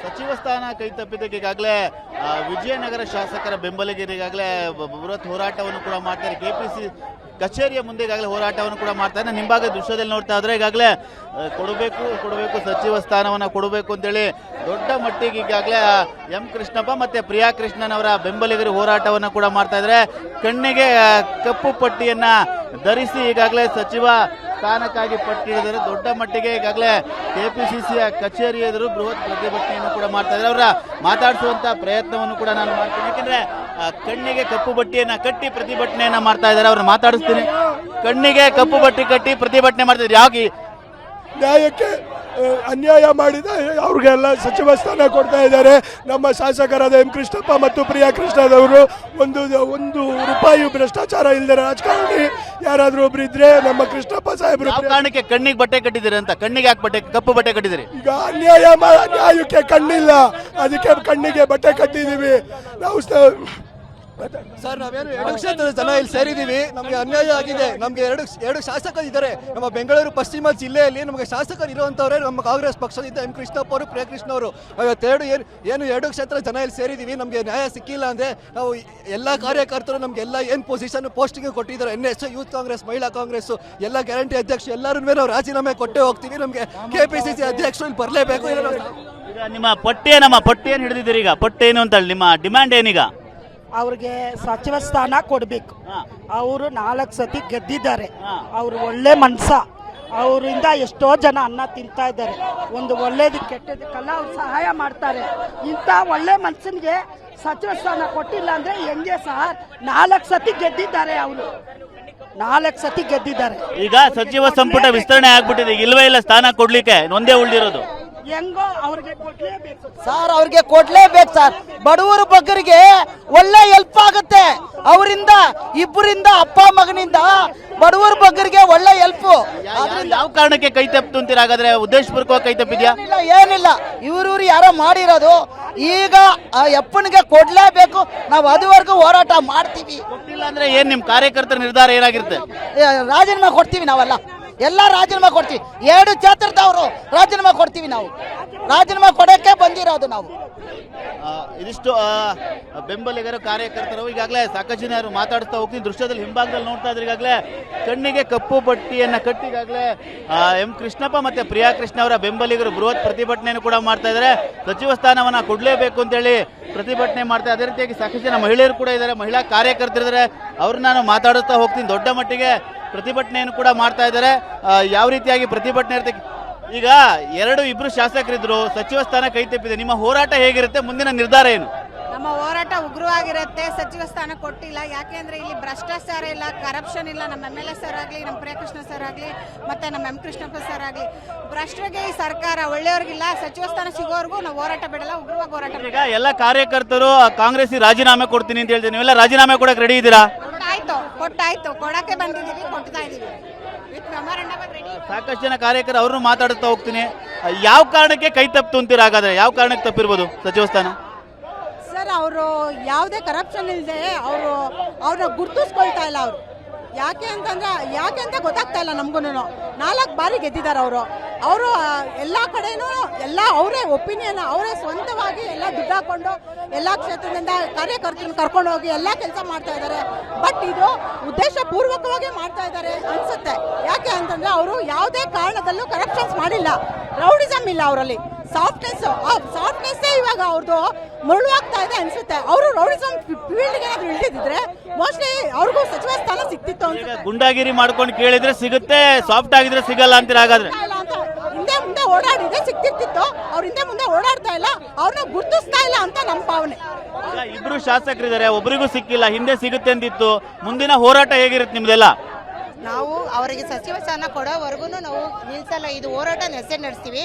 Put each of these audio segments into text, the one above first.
ಸಚಿವ ಸ್ಥಾನ ಕೈ ತಪ್ಪಿದ್ದಕ್ಕೆ ಈಗಾಗಲೇ ವಿಜಯನಗರ ಶಾಸಕರ ಬೆಂಬಲಿಗರು ಈಗಾಗಲೇ ಬೃಹತ್ ಹೋರಾಟವನ್ನು ಕೂಡ ಮಾಡ್ತಾರೆ. ಕೆಪಿಸಿ ಕಚೇರಿಯ ಮುಂದೆ ಈಗಾಗಲೇ ಹೋರಾಟವನ್ನು ಕೂಡ ಮಾಡ್ತಾರೆ. ನಿಂಬಾಗ ದೃಶ್ಯದಲ್ಲಿ ನೋಡ್ತಾ ಇದ್ರೆ ಈಗಾಗಲೇ ಕೊಡಬೇಕು ಸಚಿವ ಸ್ಥಾನವನ್ನು ಕೊಡಬೇಕು ಅಂತೇಳಿ ದೊಡ್ಡ ಮಟ್ಟಿಗೆ ಈಗಾಗಲೇ ಎಂ ಕೃಷ್ಣಪ್ಪ ಮತ್ತೆ ಪ್ರಿಯಾ ಕೃಷ್ಣನ್ ಅವರ ಬೆಂಬಲಿಗರು ಹೋರಾಟವನ್ನು ಕೂಡ ಮಾಡ್ತಾ ಇದ್ದಾರೆ. ಕಣ್ಣಿಗೆ ಕಪ್ಪು ಪಟ್ಟಿಯನ್ನ ಧರಿಸಿ ಈಗಾಗಲೇ ಸಚಿವ ಸ್ಥಾನಕ್ಕಾಗಿ ಪಟ್ಟಿ ಹಿಡಿದರೆ ದೊಡ್ಡ ಮಟ್ಟಿಗೆ ಈಗಾಗಲೇ ಕೆಪಿಸಿಸಿಯ ಕಚೇರಿ ಎದುರು ಬೃಹತ್ ಪ್ರತಿಭಟನೆಯನ್ನು ಕೂಡ ಮಾಡ್ತಾ ಇದ್ದಾರೆ. ಅವರ ಮಾತಾಡಿಸುವಂತ ಪ್ರಯತ್ನವನ್ನು ಕೂಡ ನಾನು ಮಾಡ್ತೀನಿ. ಯಾಕಂದ್ರೆ ಕಣ್ಣಿಗೆ ಕಪ್ಪು ಬಟ್ಟೆಯನ್ನ ಕಟ್ಟಿ ಪ್ರತಿಭಟನೆಯನ್ನ ಮಾಡ್ತಾ ಇದ್ದಾರೆ. ಅವ್ರನ್ನ ಮಾತಾಡಿಸ್ತೀನಿ. ಕಣ್ಣಿಗೆ ಕಪ್ಪು ಬಟ್ಟೆ ಕಟ್ಟಿ ಪ್ರತಿಭಟನೆ ಮಾಡ್ತಿದ್ದಾರೆ. ಯಾಕೆ ನ್ಯಾಯಕ್ಕೆ ಅನ್ಯಾಯ ಮಾಡಿದ ಅವ್ರಿಗೆಲ್ಲ ಸಚಿವ ಸ್ಥಾನ ಕೊಡ್ತಾ ಇದ್ದಾರೆ. ನಮ್ಮ ಶಾಸಕರಾದ ಎಂ ಕೃಷ್ಣಪ್ಪ ಮತ್ತು ಪ್ರಿಯಾ ಕೃಷ್ಣದವರು ಒಂದು ರೂಪಾಯಿ ಭ್ರಷ್ಟಾಚಾರ ಇಲ್ಲದೆ ರಾಜಕಾರಣಿ ಯಾರಾದ್ರೂ ಒಬ್ರು ಇದ್ರೆ ನಮ್ಮ ಕೃಷ್ಣಪ್ಪ ಸಾಹೇಬರು. ಕಾರಣಕ್ಕೆ ಕಣ್ಣಿಗೆ ಬಟ್ಟೆ ಕಟ್ಟಿದ್ದೀರಿ ಅಂತ? ಕಣ್ಣಿಗೆ ಯಾಕೆ ಕಪ್ಪು ಬಟ್ಟೆ ಕಟ್ಟಿದ್ದೀರಿ? ಈಗ ನ್ಯಾಯಕ್ಕೆ ಕಣ್ಣಿಲ್ಲ, ಅದಕ್ಕೆ ಕಣ್ಣಿಗೆ ಬಟ್ಟೆ ಕಟ್ಟಿದೀವಿ ನಾವು. ಸರ್ ನಾವೇನು 2 ಕ್ಷೇತ್ರದ ಜನ ಇಲ್ಲಿ ಸೇರಿದ್ದೀವಿ. ನಮಗೆ ಅನ್ಯಾಯ ಆಗಿದೆ. ನಮಗೆ ಎರಡು ಶಾಸಕರು ಇದ್ದಾರೆ. ನಮ್ಮ ಬೆಂಗಳೂರು ಪಶ್ಚಿಮ ಜಿಲ್ಲೆಯಲ್ಲಿ ನಮಗೆ ಶಾಸಕರು ಇರುವಂತವರೇ ನಮ್ಮ ಕಾಂಗ್ರೆಸ್ ಪಕ್ಷದಿಂದ ಎಂ ಕೃಷ್ಣಪ್ಪ ಅವರು, ಪ್ರಿಯಾ ಕೃಷ್ಣ ಅವರು. ಏನು 2 ಕ್ಷೇತ್ರದ ಜನ ಇಲ್ಲಿ ಸೇರಿದ್ದೀವಿ. ನಮಗೆ ನ್ಯಾಯ ಸಿಕ್ಕಿಲ್ಲ ಅಂದ್ರೆ ನಾವು ಎಲ್ಲ ಕಾರ್ಯಕರ್ತರು ನಮಗೆಲ್ಲ ಏನು ಪೋಸ್ಟಿಂಗ್ ಕೊಟ್ಟಿದ್ದಾರೆ. NS, ಯೂತ್ ಕಾಂಗ್ರೆಸ್, ಮಹಿಳಾ ಕಾಂಗ್ರೆಸ್, ಎಲ್ಲ ಗ್ಯಾರಂಟಿ ಅಧ್ಯಕ್ಷರು ಎಲ್ಲರೂ ನಾವು ರಾಜೀನಾಮೆ ಕೊಟ್ಟೇ ಹೋಗ್ತೀವಿ. ನಮಗೆ KPCC ಅಧ್ಯಕ್ಷರು ಇಲ್ಲಿ ಬರಲೇಬೇಕು. ಈಗ ನಿಮ್ಮ ಪಟ್ಟಿಯನ್ನು ಹಿಡಿದಿದ್ದೀರಿ. ಈಗ ಪಟ್ಟಿ ಏನು ಅಂತ ನಿಮ್ಮ ಡಿಮ್ಯಾಂಡ್ ಏನೀಗ? ಅವ್ರಿಗೆ ಸಚಿವ ಸ್ಥಾನ ಕೊಡಬೇಕು. ಅವರು 4 ಸತಿ ಗೆದ್ದಿದ್ದಾರೆ. ಅವರು ಒಳ್ಳೆ ಮನ್ಸ. ಅವರಿಂದ ಎಷ್ಟೋ ಜನ ಅನ್ನ ತಿಂತಾ ಇದ್ದಾರೆ. ಒಂದು ಒಳ್ಳೇದಕ್ಕೆ ಕೆಟ್ಟದಕ್ಕೆಲ್ಲ ಅವ್ರು ಸಹಾಯ ಮಾಡ್ತಾರೆ. ಇಂಥ ಒಳ್ಳೆ ಮನ್ಸನ್ಗೆ ಸಚಿವ ಸ್ಥಾನ ಕೊಟ್ಟಿಲ್ಲ ಅಂದ್ರೆ ಹೆಂಗೆ ಸರ್? 4 ಸತಿ ಗೆದ್ದಿದ್ದಾರೆ. ಅವರು 4 ಸತಿ ಗೆದ್ದಿದ್ದಾರೆ. ಈಗ ಸಚಿವ ಸಂಪುಟ ವಿಸ್ತರಣೆ ಆಗ್ಬಿಟ್ಟಿದೆ. ಈಗ ಇಲ್ವೇ ಇಲ್ಲ ಸ್ಥಾನ ಕೊಡ್ಲಿಕ್ಕೆ, ಒಂದೇ ಉಳಿದಿರೋದು. ಹೆಂಗೋ ಅವ್ರಿಗೆ ಕೊಡ್ಲೇಬೇಕು ಸರ್. ಅವ್ರಿಗೆ ಕೊಡ್ಲೇಬೇಕು ಸರ್. ಬಡವರು ಬಗ್ಗರಿಗೆ ಒಳ್ಳೆ ಹೆಲ್ಪ್ ಆಗುತ್ತೆ. ಅವರಿಂದ ಇಬ್ಬರಿಂದ ಅಪ್ಪ ಮಗನಿಂದ ಬಡವರ ಬಗ್ಗರಿಗೆ ಒಳ್ಳೆ ಹೆಲ್ಪ್. ಯಾವ ಕಾರಣಕ್ಕೆ ಕೈ ತಪ್ಪಿತು ಅಂತೀರ? ಹಾಗಾದ್ರೆ ಉದ್ದೇಶಪೂರ್ವಕವಾಗಿ ಕೈ ತಪ್ಪಿದ್ಯಾ? ಏನಿಲ್ಲ, ಇವರು ಯಾರೋ ಮಾಡಿರೋದು. ಈಗ ಆ ಅಪ್ಪನಿಗೆ ಕೊಡ್ಲೇಬೇಕು. ನಾವು ಅದುವರೆಗೂ ಹೋರಾಟ ಮಾಡ್ತೀವಿ. ಕೊಟ್ಟಿಲ್ಲ ಅಂದ್ರೆ ಏನ್ ನಿಮ್ ಕಾರ್ಯಕರ್ತರ ನಿರ್ಧಾರ ಏನಾಗಿರುತ್ತೆ? ರಾಜೀನಾಮೆ ಕೊಡ್ತೀವಿ ನಾವೆಲ್ಲ. ಎಲ್ಲ ರಾಜೀನಾಮೆ ಕೊಡ್ತೀವಿ. 2 ಕ್ಷೇತ್ರದವರು ರಾಜೀನಾಮೆ ಕೊಡ್ತೀವಿ. ನಾವು ರಾಜೀನಾಮೆ ಕೊಡಕ್ಕೆ ಬಂದಿರೋದು ನಾವು. ಇದಿಷ್ಟು ಬೆಂಬಲಿಗರು, ಕಾರ್ಯಕರ್ತರು. ಈಗಾಗಲೇ ಸಾಕಷ್ಟು ಜನ ಯಾರು ಮಾತಾಡ್ತಾ ಹೋಗ್ತೀನಿ. ದೃಶ್ಯದಲ್ಲಿ ಹಿಂಭಾಗದಲ್ಲಿ ನೋಡ್ತಾ ಇದ್ರೆ ಈಗಾಗಲೇ ಕಣ್ಣಿಗೆ ಕಪ್ಪು ಪಟ್ಟಿಯನ್ನ ಕಟ್ಟಿ ಈಗಾಗಲೇ ಎಂ ಕೃಷ್ಣಪ್ಪ ಮತ್ತೆ ಪ್ರಿಯಾ ಕೃಷ್ಣ ಅವರ ಬೆಂಬಲಿಗರು ಬೃಹತ್ ಪ್ರತಿಭಟನೆಯನ್ನು ಕೂಡ ಮಾಡ್ತಾ ಇದ್ದಾರೆ. ಸಚಿವ ಸ್ಥಾನವನ್ನ ಕೊಡ್ಲೇಬೇಕು ಅಂತೇಳಿ ಪ್ರತಿಭಟನೆ ಮಾಡ್ತಾ. ಅದೇ ರೀತಿಯಾಗಿ ಸಾಕಷ್ಟು ಜನ ಮಹಿಳೆಯರು ಕೂಡ ಇದ್ದಾರೆ, ಮಹಿಳಾ ಕಾರ್ಯಕರ್ತರಿದ್ದಾರೆ. ಅವ್ರನ್ನ ನಾನು ಮಾತಾಡುತ್ತಾ ಹೋಗ್ತೀನಿ. ದೊಡ್ಡ ಮಟ್ಟಿಗೆ ಪ್ರತಿಭಟನೆಯನ್ನು ಕೂಡ ಮಾಡ್ತಾ ಇದ್ದಾರೆ. ಯಾವ ರೀತಿಯಾಗಿ ಪ್ರತಿಭಟನೆ ಇರುತ್ತೆ? ಈಗ ಇಬ್ರು ಶಾಸಕರಿದ್ರು, ಸಚಿವ ಸ್ಥಾನ ಕೈ ತಪ್ಪಿದೆ. ನಿಮ್ಮ ಹೋರಾಟ ಹೇಗಿರುತ್ತೆ? ಮುಂದಿನ ನಿರ್ಧಾರ ಏನು? ನಮ್ಮ ಹೋರಾಟ ಉಗ್ರವಾಗಿರುತ್ತೆ. ಸಚಿವ ಸ್ಥಾನ ಕೊಟ್ಟಿಲ್ಲ. ಯಾಕೆಂದ್ರೆ ಇಲ್ಲಿ ಭ್ರಷ್ಟಾಚಾರ ಇಲ್ಲ, ಕರಪ್ಷನ್ ಇಲ್ಲ. ನಮ್ಮ MLA ಸರ್ ಆಗಲಿ, ನಮ್ಮ ಪ್ರಿಯಕೃಷ್ಣ ಸರ್ ಆಗಲಿ, ಮತ್ತೆ ನಮ್ಮ ಎಂ ಕೃಷ್ಣಪ್ಪ ಸರ್ ಆಗಲಿ, ಭ್ರಷ್ಟರಿಗೆ ಈ ಸರ್ಕಾರ, ಒಳ್ಳೆಯವ್ರಿಗಿಲ್ಲ. ಸಚಿವ ಸ್ಥಾನ ಸಿಗೋವರೆಗೂ ನಾವು ಹೋರಾಟ ಬಿಡಲ್ಲ, ಉಗ್ರವಾಗಿ ಹೋರಾಟ. ಈಗ ಎಲ್ಲ ಕಾರ್ಯಕರ್ತರು ಕಾಂಗ್ರೆಸ್ ರಾಜೀನಾಮೆ ಕೊಡ್ತೀನಿ ಅಂತ ಹೇಳ್ತೀನಿ. ನೀವೆಲ್ಲ ರಾಜೀನಾಮೆ ಕೊಡಕ್ಕೆ ರೆಡಿ ಇದ್ದೀರಾ? ಕೊಟ್ಟಾಯ್ತು, ಕೊಡಕ್ಕೆ ಬಂದಿದ್ದೀವಿ, ಕೊಡ್ತಾ ಇದೀವಿ. ಸಾಕಷ್ಟು ಜನ ಕಾರ್ಯಕರ್ತರು ಅವ್ರನ್ನು ಮಾತಾಡುತ್ತಾ ಹೋಗ್ತೀನಿ. ಯಾವ ಕಾರಣಕ್ಕೆ ಕೈ ತಪ್ಪಿತು ಅಂತೀರ? ಹಾಗಾದ್ರೆ ಯಾವ ಕಾರಣಕ್ಕೆ ತಪ್ಪಿರ್ಬೋದು ಸಚಿವ ಸ್ಥಾನ? ಸರ್, ಅವರು ಯಾವುದೇ ಕರಪ್ಷನ್ ಇಲ್ಲದೆ ಅವ್ರನ್ನ ಗುರ್ತಿಸ್ಕೊಳ್ತಾ ಇಲ್ಲ. ಅವರು ಯಾಕೆ ಅಂತ ಗೊತ್ತಾಗ್ತಾ ಇಲ್ಲ ನಮಗೂ. 4 ಬಾರಿ ಗೆದ್ದಿದ್ದಾರೆ ಅವರು ಎಲ್ಲ ಕಡೆನೂ ಎಲ್ಲ ಅವರೇ ಒಪಿನಿಯನ್, ಅವರೇ ಸ್ವಂತವಾಗಿ ಎಲ್ಲ ದುಡ್ಡು ಹಾಕೊಂಡು ಎಲ್ಲ ಕ್ಷೇತ್ರದಿಂದ ಕಾರ್ಯಕರ್ತರನ್ನು ಕರ್ಕೊಂಡು ಹೋಗಿ ಎಲ್ಲ ಕೆಲಸ ಮಾಡ್ತಾ ಇದ್ದಾರೆ. ಬಟ್ ಇದು ಉದ್ದೇಶ ಪೂರ್ವಕವಾಗಿ ಮಾಡ್ತಾ ಇದ್ದಾರೆ ಅನ್ಸುತ್ತೆ. ಯಾಕೆ ಅವರು ಯಾವುದೇ ಕಾರಣದಲ್ಲೂ ಕರಪ್ಷನ್ಸ್ ಮಾಡಿಲ್ಲ, ರೌಡಿಸಮ್ ಇಲ್ಲ ಅವರಲ್ಲಿ. ಸಾಫ್ಟ್ನೆಸ್ ಇವಾಗ ಅವ್ರದ್ದು ಮರುಳಾಗ್ತಾ ಇದೆ ಅನ್ಸುತ್ತೆ. ಅವರು ರೌಡಿಸಮ್ ಫೀಲ್ಡ್ಗೆ ಏನಾದ್ರು ಇಳಿದಿದ್ರೆ ಮೋಸ್ಟ್ಲಿ ಅವ್ರಿಗೂ ಸಚಿವ ಸ್ಥಾನ ಸಿಕ್ತಿತ್ತು ಅನ್ಸುತ್ತೆ. ಗುಂಡಾಗಿರಿ ಮಾಡ್ಕೊಂಡು ಕೇಳಿದ್ರೆ ಸಿಗುತ್ತೆ, ಸಾಫ್ಟ್ ಆಗಿದ್ರೆ ಸಿಗಲ್ಲ ಅಂತೀರ? ಹಾಗಾದ್ರೆ ಹಿಂದೆ ಮುಂದೆ ಓಡಾಡಿದ್ರೆ ಸಿಕ್ತಿರ್ತಿತ್ತು. ಅವ್ರ ಹಿಂದೆ ಮುಂದೆ ಓಡಾಡ್ತಾ ಇಲ್ಲ, ಅವ್ರನ್ನ ಗುರ್ತಿಸ್ತಾ ಇಲ್ಲ ಅಂತ ನಮ್ಮ ಭಾವನೆ. ಇಬ್ರು ಶಾಸಕರಿದ್ದಾರೆ, ಒಬ್ರಿಗೂ ಸಿಕ್ಕಿಲ್ಲ, ಹಿಂದೆ ಸಿಗುತ್ತೆ ಅಂತಿತ್ತು. ಮುಂದಿನ ಹೋರಾಟ ಹೇಗಿರುತ್ತೆ ನಿಮ್ದೆಲ್ಲ? ನಾವು ಅವರಿಗೆ ಸಚಿವ ಸ್ಥಾನ ಕೊಡೋವರೆಗೂ ನಾವು ನಿಲ್ಸಲ್ಲ. ಇದು ಹೋರಾಟ ನಡೆಸ್ತೀವಿ.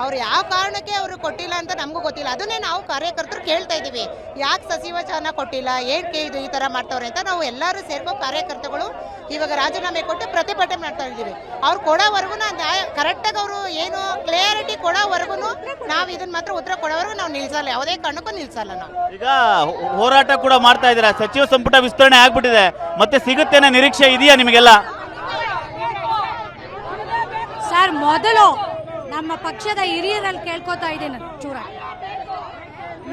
ಅವ್ರು ಯಾವ ಕಾರಣಕ್ಕೆ ಅವರು ಕೊಟ್ಟಿಲ್ಲ ಅಂತ ನಮಗೂ ಗೊತ್ತಿಲ್ಲ. ಅದನ್ನೇ ನಾವು ಕಾರ್ಯಕರ್ತರು ಕೇಳ್ತಾ ಇದ್ದೀವಿ. ಯಾಕೆ ಸಚಿವ ಸ್ಥಾನ ಕೊಟ್ಟಿಲ್ಲ, ಏನಕ್ಕೆ ಇದು ಈ ಥರ ಮಾಡ್ತಾವ್ರೆ ಅಂತ ನಾವು ಎಲ್ಲರೂ ಸೇರ್ಕೊಂಡು ಕಾರ್ಯಕರ್ತಗಳು ಇವಾಗ ರಾಜೀನಾಮೆ ಕೊಟ್ಟು ಪ್ರತಿಭಟನೆ ಮಾಡ್ತಾ ಇದ್ದೀವಿ. ಅವ್ರು ಕೊಡೋವರೆಗೂ ನ್ಯಾಯ ಕರೆಕ್ಟಾಗಿ ಅವರು ಏನು ಕ್ಲಿಯರಿಟಿ ಕೊಡೋವರೆಗೂ ನಾವು ಇದನ್ನ ಮಾತ್ರ ಉತ್ತರ ಕೊಡೋವರೆಗೂ ನಾವು ನಿಲ್ಸಲ್ಲ, ಯಾವುದೇ ಕಾರಣಕ್ಕೂ ನಿಲ್ಸಲ್ಲ ನಾವು. ಈಗ ಹೋರಾಟ ಕೂಡ ಮಾಡ್ತಾ ಇದ್ದೀರಾ, ಸಚಿವ ಸಂಪುಟ ವಿಸ್ತರಣೆ ಆಗ್ಬಿಟ್ಟಿದೆ, ಮತ್ತೆ ಸಿಗುತ್ತೇನೆ ನಿರೀಕ್ಷೆ ಇದೆಯಾ ನಿಮಗೆಲ್ಲ? ಸರ್, ಮೊದಲು ನಮ್ಮ ಪಕ್ಷದ ಹಿರಿಯರಲ್ಲಿ ಕೇಳ್ಕೊತಾ ಇದ್ದೀನಿ ಚೂರ,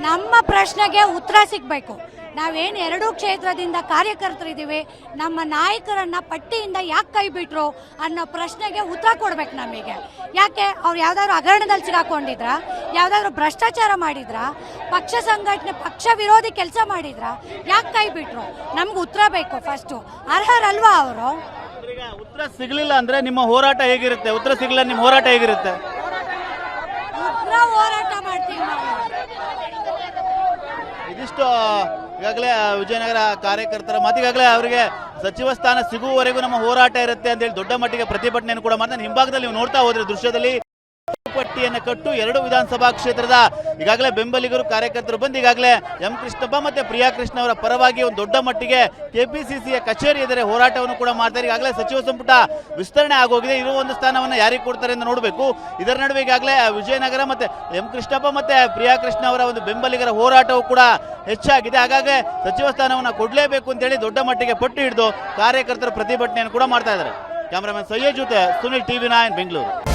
ನಮ್ಮ ಪ್ರಶ್ನೆಗೆ ಉತ್ತರ ಸಿಗಬೇಕು. ನಾವೇನು ಎರಡೂ ಕ್ಷೇತ್ರದಿಂದ ಕಾರ್ಯಕರ್ತರಿದ್ದೀವಿ, ನಮ್ಮ ನಾಯಕರನ್ನ ಪಟ್ಟಿಯಿಂದ ಯಾಕೆ ಕೈ ಬಿಟ್ರು ಅನ್ನೋ ಪ್ರಶ್ನೆಗೆ ಉತ್ತರ ಕೊಡ್ಬೇಕು ನಮಗೆ. ಯಾಕೆ ಅವ್ರು ಯಾವ್ದಾದ್ರು ಹಗರಣದಲ್ಲಿ ಸಿಗಾಕೊಂಡಿದ್ರ, ಯಾವ್ದಾದ್ರು ಭ್ರಷ್ಟಾಚಾರ ಮಾಡಿದ್ರ, ಪಕ್ಷ ಸಂಘಟನೆ ಪಕ್ಷ ವಿರೋಧಿ ಕೆಲಸ ಮಾಡಿದ್ರ, ಯಾಕೆ ಕೈ ಬಿಟ್ರು? ನಮ್ಗೆ ಉತ್ತರ ಬೇಕು. ಫಸ್ಟು ಅರ್ಹರಲ್ವಾ ಅವರು? ಈಗ ಉತ್ತರ ಸಿಗ್ಲಿಲ್ಲ ಅಂದ್ರೆ ನಿಮ್ಮ ಹೋರಾಟ ಹೇಗಿರುತ್ತೆ? ಉತ್ತರ ಸಿಗ್ಲಿಲ್ಲ ನಿಮ್ಮ ಹೋರಾಟ ಹೇಗಿರುತ್ತೆ? ಉಗ್ರ ಹೋರಾಟ ಮಾಡ್ತೀವಿ ನಾವು. ಇದಿಷ್ಟು ಈಗಾಗಲೇ ವಿಜಯನಗರ ಕಾರ್ಯಕರ್ತರ ಮಾತಿಗಾಗಲೇ ಅವರಿಗೆ ಸಚಿವ ಸ್ಥಾನ ಸಿಗುವವರೆಗೂ ನಮ್ಮ ಹೋರಾಟ ಇರುತ್ತೆ ಅಂತ ಹೇಳಿ ದೊಡ್ಡ ಮಟ್ಟಿಗೆ ಪ್ರತಿಭಟನೆಯನ್ನು ಕೂಡ ಮಾಡ್ತಾರೆ. ಹಿಂಭಾಗದಲ್ಲಿ ನೀವು ನೋಡ್ತಾ ಹೋದ್ರೆ ದೃಶ್ಯದಲ್ಲಿ ಪಟ್ಟಿಯನ್ನು ಕಟ್ಟು 2 ವಿಧಾನಸಭಾ ಕ್ಷೇತ್ರದ ಈಗಾಗಲೇ ಬೆಂಬಲಿಗರು ಕಾರ್ಯಕರ್ತರು ಬಂದು ಈಗಾಗಲೇ ಎಂ ಕೃಷ್ಣಪ್ಪ ಮತ್ತೆ ಪ್ರಿಯಾ ಕೃಷ್ಣ ಅವರ ಪರವಾಗಿ ಒಂದು ದೊಡ್ಡ ಮಟ್ಟಿಗೆ ಕೆಪಿಸಿಸಿಯ ಕಚೇರಿ ಎದುರೇ ಹೋರಾಟವನ್ನು ಕೂಡ ಮಾಡ್ತಾರೆ. ಈಗಾಗಲೇ ಸಚಿವ ಸಂಪುಟ ವಿಸ್ತರಣೆ ಆಗೋಗಿದೆ. ಇರುವ ಒಂದು ಸ್ಥಾನವನ್ನು ಯಾರಿಗೆ ಕೊಡ್ತಾರೆ ಅಂತ ನೋಡಬೇಕು. ಇದರ ನಡುವೆ ಈಗಾಗಲೇ ವಿಜಯನಗರ ಮತ್ತೆ ಎಂ ಕೃಷ್ಣಪ್ಪ ಮತ್ತೆ ಪ್ರಿಯಾ ಕೃಷ್ಣ ಅವರ ಒಂದು ಬೆಂಬಲಿಗರ ಹೋರಾಟವು ಕೂಡ ಹೆಚ್ಚಾಗಿದೆ. ಹಾಗಾಗಿ ಸಚಿವ ಸ್ಥಾನವನ್ನು ಕೊಡಲೇಬೇಕು ಅಂತ ಹೇಳಿ ದೊಡ್ಡ ಮಟ್ಟಿಗೆ ಪಟ್ಟು ಹಿಡಿದು ಕಾರ್ಯಕರ್ತರ ಪ್ರತಿಭಟನೆಯನ್ನು ಕೂಡ ಮಾಡ್ತಾ ಇದ್ದಾರೆ. ಕ್ಯಾಮರಾಮನ್ ಸಯ್ಯದ್ ಜೊತೆ ಸುನಿಲ್, TV9 ಬೆಂಗಳೂರು.